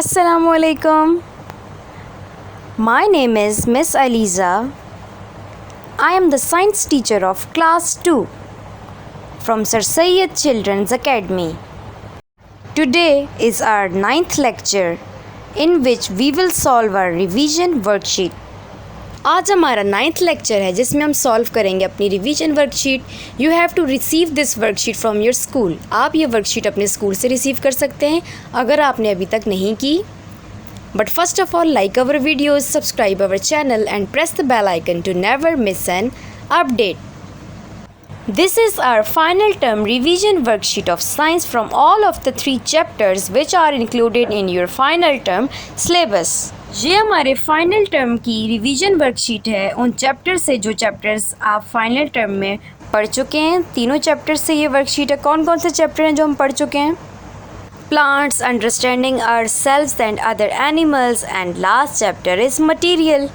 Assalamualaikum. My name is Miss Aliza. I am the science teacher of class 2 from Sir Syed Children's Academy. Today is our 9th lecture in which we will solve our revision worksheet. आज हमारा 9th lecture है जिसमें हम solve करेंगे अपनी revision worksheet. You have to receive this worksheet from your school. आप ये worksheet अपने स्कूल से रिसीव कर सकते हैं अगर आपने अभी तक नहीं की. But first of all, like our videos, subscribe our channel and press the bell icon to never miss an update. This is our final term revision worksheet of science from all of the 3 chapters which are included in your final term syllabus. ये हमारे final term की revision worksheet है उन chapter से जो chapters आप final term में पढ़ चुके हैं. तीनों चैप्टर्स से ये वर्कशीट है. कौन कौन से चैप्टर हैं जो हम पढ़ चुके हैं? Plants, understanding ourselves and other animals, and last chapter is material.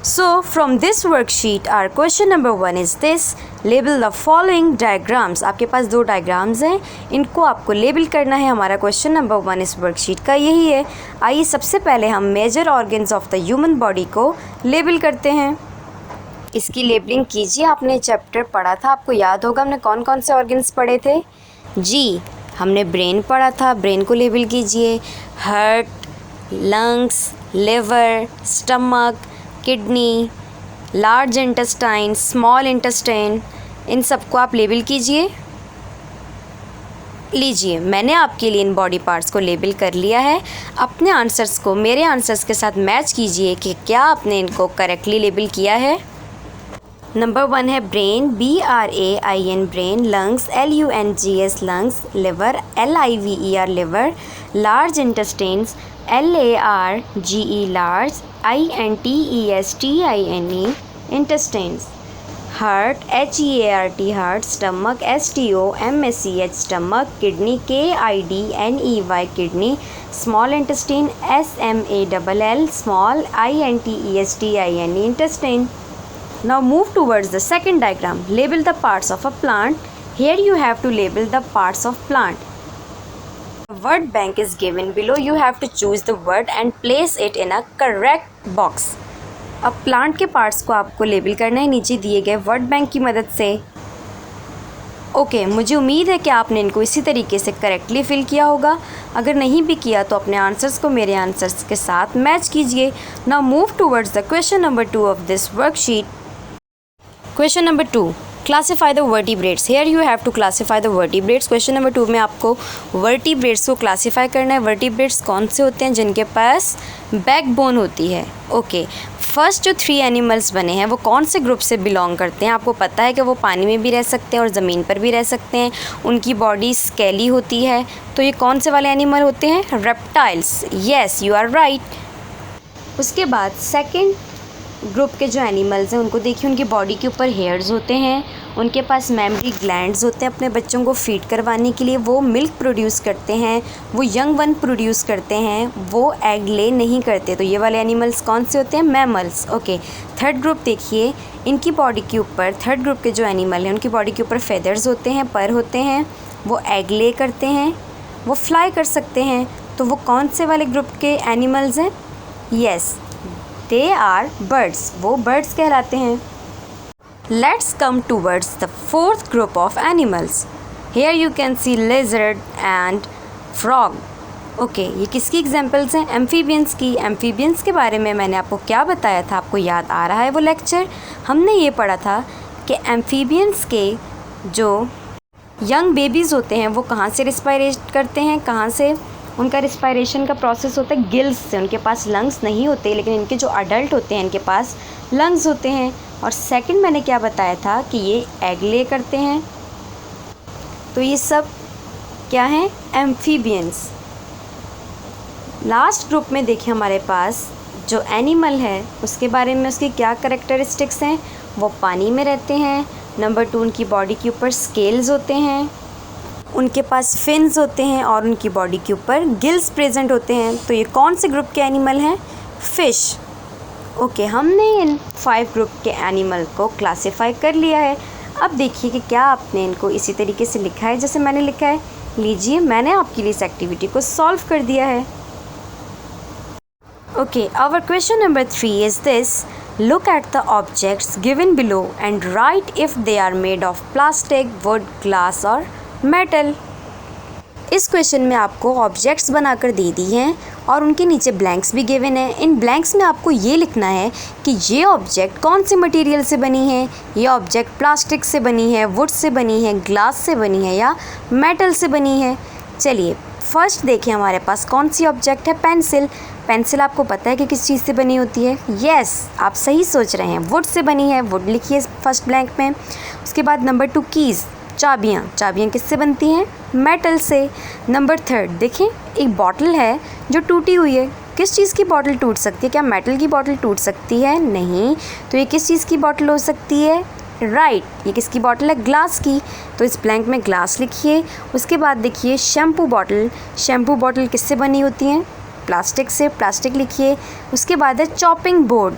So from this worksheet our question number 1 is this: label the following diagrams. आपके पास 2 डायग्राम्स हैं, इनको आपको लेबल करना है. हमारा क्वेश्चन नंबर 1 इस वर्कशीट का यही है. आइए सबसे पहले हम major organs of the human body को लेबल करते हैं. इसकी लेबलिंग कीजिए. आपने चैप्टर पढ़ा था, आपको याद होगा हमने कौन कौन से ऑर्गन्स पढ़े थे. जी, हमने ब्रेन पढ़ा था. ब्रेन को लेबल कीजिए. Heart, lungs, liver, stomach, kidney, large intestine, small intestine, इन सबको आप लेबल कीजिए. लीजिए, मैंने आपके लिए इन बॉडी पार्ट्स को लेबल कर लिया है. अपने आंसर्स को मेरे आंसर्स के साथ मैच कीजिए कि क्या आपने इनको करेक्टली लेबल किया है. नंबर 1 है brain, BRAIN brain. Lungs, LUNGS lungs. Liver, LIVER liver. Large intestines, LARGE large. INTESTINE intestines. Heart, HEART heart. Stomach, STOMACH stomach. Kidney, KIDNEY kidney. Small intestine, SMALL small. INTESTINE intestine. Now move towards the second diagram. Label the parts of a plant. Here you have to label the parts of plant. The word bank is given below. You have to choose the word and place it in a correct box. अब plant के parts को आपको label करना है नीचे दिए गए word bank की मदद से. ओके, मुझे उम्मीद है कि आपने इनको इसी तरीके से करेक्टली फिल किया होगा. अगर नहीं भी किया तो अपने आंसर्स को मेरे आंसर्स के साथ मैच कीजिए. Now move towards the question number 2 of this worksheet. Question number 2, classify the vertebrates. Here you have to classify the vertebrates. Question number 2 में आपको वर्टिब्रेट्स को क्लासीफाई करना है. वर्टिब्रेट्स कौन से होते हैं? जिनके पास बैकबोन होती है. ओके, फर्स्ट जो 3 एनिमल्स बने हैं वो कौन से ग्रुप से बिलोंग करते हैं? आपको पता है कि वो पानी में भी रह सकते हैं और ज़मीन पर भी रह सकते हैं. उनकी बॉडी स्केली होती है. तो ये कौन से वाले एनिमल होते हैं? Reptiles. Yes, you are right. उसके बाद सेकेंड ग्रुप के जो एनिमल्स हैं उनको देखिए, उनकी बॉडी के ऊपर हेयर्स होते हैं. उनके पास मेमरी ग्लैंड्स होते हैं अपने बच्चों को फीड करवाने के लिए. वो मिल्क प्रोड्यूस करते हैं, वो यंग वन प्रोड्यूस करते हैं, वो एग ले नहीं करते. तो ये वाले एनिमल्स कौन से होते हैं? मैमल्स. ओके, थर्ड ग्रुप देखिए, इनकी बॉडी के ऊपर, थर्ड ग्रुप के जो एनिमल हैं उनकी बॉडी के ऊपर फेदर्स होते हैं, पर होते हैं. वो एग ले करते हैं, वो फ्लाई कर सकते हैं. तो वो कौन से वाले ग्रुप के एनिमल्स हैं? Yes, they are birds. वो बर्ड्स कहलाते हैं. Let's come towards the fourth group of animals. Here you can see lizard and frog. Okay, ये किसकी एग्जाम्पल्स हैं? एम्फीबियंस की. एम्फीबियंस के बारे में मैंने आपको क्या बताया था? आपको याद आ रहा है वो लेक्चर? हमने ये पढ़ा था कि एम्फीबियंस के जो यंग बेबीज़ होते हैं वो कहाँ से रिस्पायरेट करते हैं, कहाँ से उनका रिस्पायरेशन का प्रोसेस होता है? गिल्स से. उनके पास लंग्स नहीं होते, लेकिन इनके जो अडल्ट होते हैं इनके पास लंग्स होते हैं. और सेकंड मैंने क्या बताया था कि ये एग ले करते हैं. तो ये सब क्या हैं? एम्फीबियंस. लास्ट ग्रुप में देखिए हमारे पास जो एनिमल है उसके बारे में, उसकी क्या कैरेक्टरिस्टिक्स हैं? वो पानी में रहते हैं. नंबर 2, उनकी बॉडी के ऊपर स्केल्स होते हैं, उनके पास फिन्स होते हैं और उनकी बॉडी के ऊपर गिल्स प्रेजेंट होते हैं. तो ये कौन से ग्रुप के एनिमल हैं? फ़िश. ओके, हमने इन 5 ग्रुप के एनिमल को क्लासीफाई कर लिया है. अब देखिए कि क्या आपने इनको इसी तरीके से लिखा है जैसे मैंने लिखा है. लीजिए, मैंने आपके लिए इस एक्टिविटी को सॉल्व कर दिया है। Okay, our question number 3 is this. Look at the objects given below and write if they are made of plastic, wood, glass or metal. इस क्वेश्चन में आपको ऑब्जेक्ट्स बनाकर दे दी हैं और उनके नीचे ब्लैंक्स भी गिवन है। इन ब्लैंक्स में आपको ये लिखना है कि ये ऑब्जेक्ट कौन से मटेरियल से बनी है। ये ऑब्जेक्ट प्लास्टिक से बनी है, वुड से बनी है, ग्लास से बनी है या मेटल से बनी है। चलिए फर्स्ट देखें हमारे पास कौन सी ऑब्जेक्ट है। पेंसिल। पेंसिल आपको पता है कि किस चीज़ से बनी होती है? यस, आप सही सोच रहे हैं, वुड से बनी है। वुड लिखिए फर्स्ट ब्लैंक में। उसके बाद नंबर 2 कीज़, चाबियाँ। चाबियाँ किससे बनती हैं? मेटल से। नंबर 3 देखें, एक बॉटल है जो टूटी हुई है। किस चीज़ की बॉटल टूट सकती है? क्या मेटल की बॉटल टूट सकती है? नहीं। तो ये किस चीज़ की बॉटल हो सकती है? राइट, ये किसकी बॉटल है? ग्लास की। तो इस ब्लैंक में ग्लास लिखिए। उसके बाद देखिए शैम्पू बॉटल। शैम्पू बॉटल किससे बनी होती हैं? प्लास्टिक से। प्लास्टिक लिखिए। उसके बाद है चॉपिंग बोर्ड।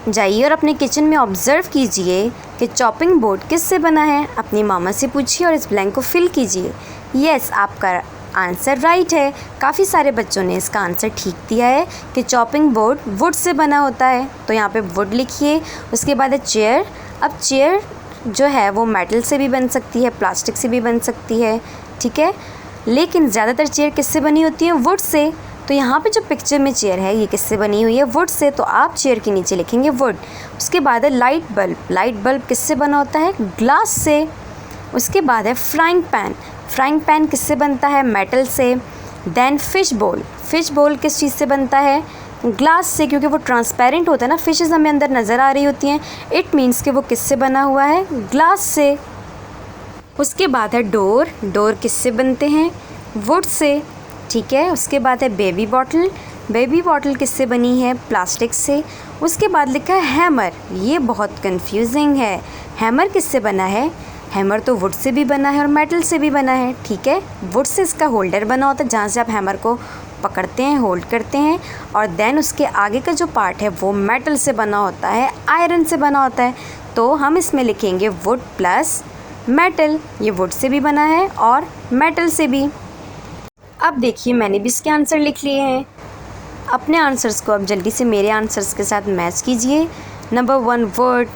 जाइए और अपने किचन में ऑब्ज़र्व कीजिए कि चॉपिंग बोर्ड किससे बना है। अपनी मामा से पूछिए और इस ब्लैंक को फिल कीजिए। यस, आपका आंसर राइट है। काफ़ी सारे बच्चों ने इसका आंसर ठीक दिया है कि चॉपिंग बोर्ड वुड से बना होता है। तो यहाँ पे वुड लिखिए। उसके बाद है चेयर। अब चेयर जो है वो मेटल से भी बन सकती है, प्लास्टिक से भी बन सकती है, ठीक है, लेकिन ज़्यादातर चेयर किससे बनी होती है? Would say. तो यहाँ पे जो पिक्चर में चेयर है ये किससे बनी हुई है? Would say. तो आप चेयर के नीचे लिखेंगे वुड। उसके बाद है लाइट बल्ब। लाइट बल्ब किससे बना होता है? ग्लास से। उसके बाद है फ्राइंग पैन। फ्राइंग पैन किससे बनता है? मेटल से। देन फिश बोल। फिश बोल किस चीज़ से बनता है? ग्लास से, क्योंकि वो ट्रांसपेरेंट होता है ना, फिशेस हमें अंदर नज़र आ रही होती हैं। इट मीन्स कि वो किससे बना हुआ है? ग्लास से। उसके बाद है डोर। डोर किससे बनते हैं? वुड से, ठीक है। उसके बाद है बेबी बॉटल। बेबी बॉटल किससे बनी है? प्लास्टिक से। उसके बाद लिखा है हैमर। ये बहुत कंफ्यूजिंग है। हैमर किससे बना है? हैमर तो वुड से भी बना है और मेटल से भी बना है, ठीक है। वुड से इसका होल्डर बना होता है जहाँ से आप हैमर को पकड़ते हैं, होल्ड करते हैं, और देन उसके आगे का जो पार्ट है वो मेटल से बना होता है, आयरन से बना होता है। तो हम इसमें लिखेंगे वुड प्लस मेटल। ये वुड से भी बना है और मेटल से भी। अब देखिए मैंने भी इसके आंसर लिख लिए हैं। अपने आंसर्स को अब जल्दी से मेरे आंसर्स के साथ मैच कीजिए। Number 1 wood,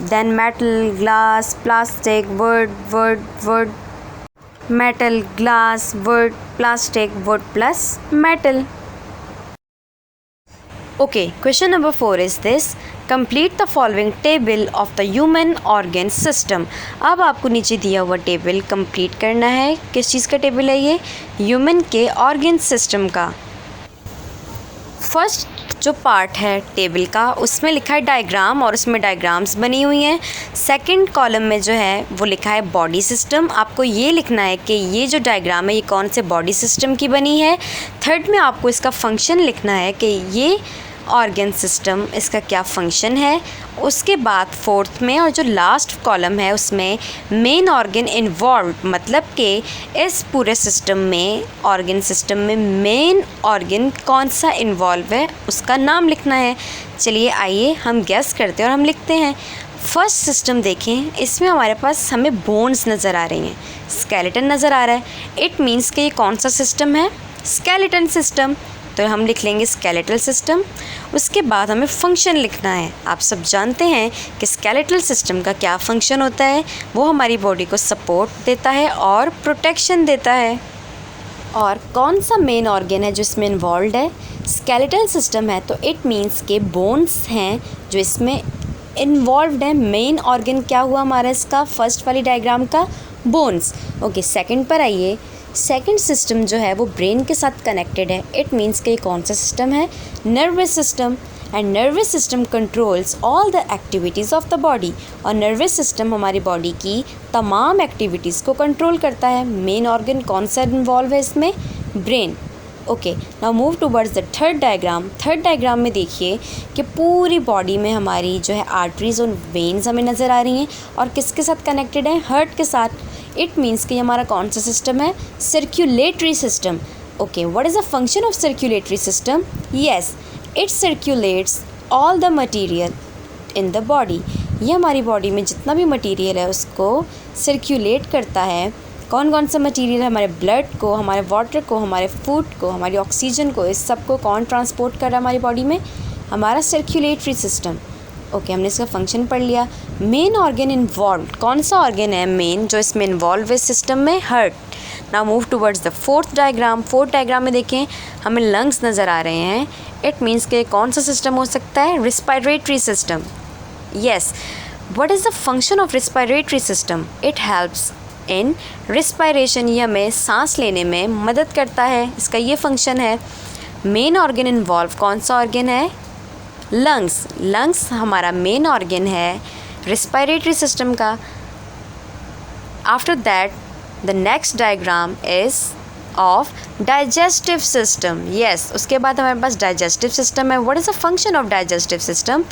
then metal, glass, plastic, wood, metal, glass, wood, plastic, wood plus metal. Okay, question number 4 is this. Complete the following table of the human organ system. अब आपको नीचे दिया हुआ टेबल कंप्लीट करना है। किस चीज़ का टेबल है ये? ह्यूमन के ऑर्गन सिस्टम का। फर्स्ट जो पार्ट है टेबल का उसमें लिखा है डायग्राम और उसमें डायग्राम्स बनी हुई हैं। सेकंड कॉलम में जो है वो लिखा है बॉडी सिस्टम। आपको ये लिखना है कि ये जो डायग्राम है ये कौन से बॉडी सिस्टम की बनी है। थर्ड में आपको इसका फंक्शन लिखना है कि ये ऑर्गन सिस्टम इसका क्या फंक्शन है। उसके बाद फोर्थ में और जो लास्ट कॉलम है उसमें मेन ऑर्गन इन्वॉल्व, मतलब कि इस पूरे सिस्टम में, ऑर्गन सिस्टम में मेन ऑर्गन कौन सा इन्वॉल्व है उसका नाम लिखना है। चलिए आइए हम गैस करते हैं और हम लिखते हैं। फर्स्ट सिस्टम देखें, इसमें हमारे पास हमें बोन्स नज़र आ रही हैं, स्केलेटन नज़र आ रहा है। इट मीन्स कि ये कौन सा सिस्टम है? Skeleton system. तो हम लिख लेंगे स्केलेटल सिस्टम। उसके बाद हमें फंक्शन लिखना है। आप सब जानते हैं कि स्केलेटल सिस्टम का क्या फंक्शन होता है। वो हमारी बॉडी को सपोर्ट देता है और प्रोटेक्शन देता है। और कौन सा मेन ऑर्गन है जो इसमें इन्वॉल्व है? स्केलेटल सिस्टम है, तो इट मीन्स के बोन्स हैं जो इसमें इन्वॉल्व है। मेन ऑर्गन क्या हुआ हमारा इसका? फर्स्ट वाली डायग्राम का बोन्स। ओके, सेकंड पर आइए। सेकंड सिस्टम जो है वो ब्रेन के साथ कनेक्टेड है। इट मीन्स कि कौन सा सिस्टम है? Nervous system. And nervous system controls all the activities of the body. और नर्वस सिस्टम हमारी बॉडी की तमाम एक्टिविटीज़ को कंट्रोल करता है। मेन ऑर्गन कौन सा इन्वॉल्व है इसमें? Brain. Okay, now move towards the third diagram. Third diagram में देखिए कि पूरी बॉडी में हमारी जो है आर्टरीज और वेन्स हमें नज़र आ रही हैं और किसके साथ कनेक्टेड है? हार्ट के साथ। इट मीन्स कि हमारा कौन सा सिस्टम है? Circulatory system. Okay, what is the function of circulatory system? Yes, it circulates all the material in the body. ये हमारी बॉडी में जितना भी मटीरियल है उसको सर्कुलेट करता है कौन कौन सा मटेरियल है हमारे ब्लड को, हमारे वाटर को, हमारे फूड को, हमारी ऑक्सीजन को, इस सब को कौन ट्रांसपोर्ट कर रहा है हमारी बॉडी में? हमारा सर्कुलेटरी सिस्टम। ओके, हमने इसका फंक्शन पढ़ लिया। मेन ऑर्गन इन्वॉल्व, कौन सा ऑर्गन है मेन जो इसमें इन्वॉल्व है सिस्टम में? Heart. Now move towards the fourth diagram. Fourth diagram में देखें हमें लंग्स नज़र आ रहे हैं। इट मीन्स के कौन सा सिस्टम हो सकता है? Respiratory system. Yes, what is the function of respiratory system? It helps in respiration, ये हमें सांस लेने में मदद करता है, इसका ये फंक्शन है। मेन ऑर्गन इन्वॉल्व, कौन सा ऑर्गन है? लंग्स। लंग्स हमारा मेन ऑर्गन है रिस्पायरेटरी सिस्टम का। After that the next diagram is of digestive system. Yes, उसके बाद हमारे पास डाइजेस्टिव सिस्टम है। What is the function of digestive system?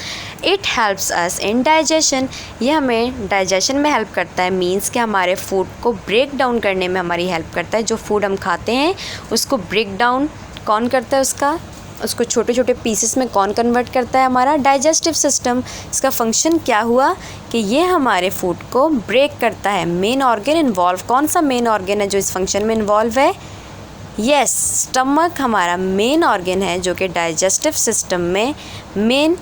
It helps us in digestion, ये हमें डाइजेशन में हेल्प करता है। मीन्स कि हमारे फूड को ब्रेक डाउन करने में हमारी हेल्प करता है। जो फूड हम खाते हैं उसको ब्रेक डाउन कौन करता है? उसको छोटे छोटे पीसेस में कौन कन्वर्ट करता है? हमारा डाइजेस्टिव सिस्टम। इसका फंक्शन क्या हुआ कि ये हमारे फूड को ब्रेक करता है। मेन ऑर्गन इन्वॉल्व, कौन सा मेन ऑर्गन है जो इस फंक्शन में इन्वॉल्व है? यस, स्टमक हमारा मेन ऑर्गन है जो कि डाइजेस्टिव सिस्टम में मेन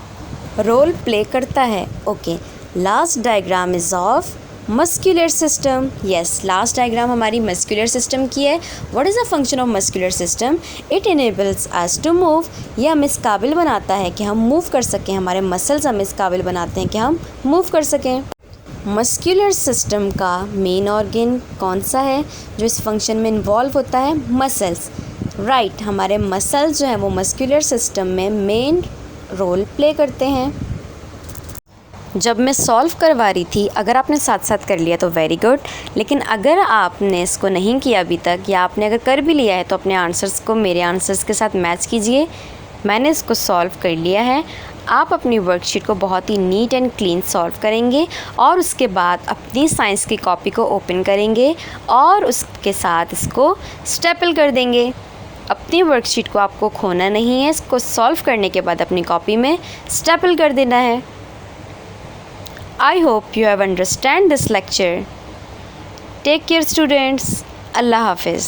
रोल प्ले करता है। Okay, last diagram is of muscular system. Yes, last diagram हमारी मस्कुलर सिस्टम की है। What is the function of muscular system? It enables us to move, ये हमें इस काबिल बनाता है कि हम मूव कर सकें। हमारे मसल्स हमें इस काबिल बनाते हैं कि हम मूव कर सकें। मस्कुलर सिस्टम का मेन ऑर्गन कौन सा है जो इस फंक्शन में इन्वॉल्व होता है? मसल्स। राइट, हमारे मसल्स जो हैं वो मस्कुलर सिस्टम में मेन रोल प्ले करते हैं। जब मैं सॉल्व करवा रही थी, अगर आपने साथ साथ कर लिया तो वेरी गुड, लेकिन अगर आपने इसको नहीं किया अभी तक या आपने अगर कर भी लिया है तो अपने आंसर्स को मेरे आंसर्स के साथ मैच कीजिए। मैंने इसको सॉल्व कर लिया है। आप अपनी वर्कशीट को बहुत ही नीट एंड क्लीन सॉल्व करेंगे और उसके बाद अपनी साइंस की कॉपी को ओपन करेंगे और उसके साथ इसको स्टेपल कर देंगे। अपनी वर्कशीट को आपको खोना नहीं है, इसको सॉल्व करने के बाद अपनी कॉपी में स्टेपल कर देना है। I hope you have understand this lecture. Take care students. Allah Hafiz.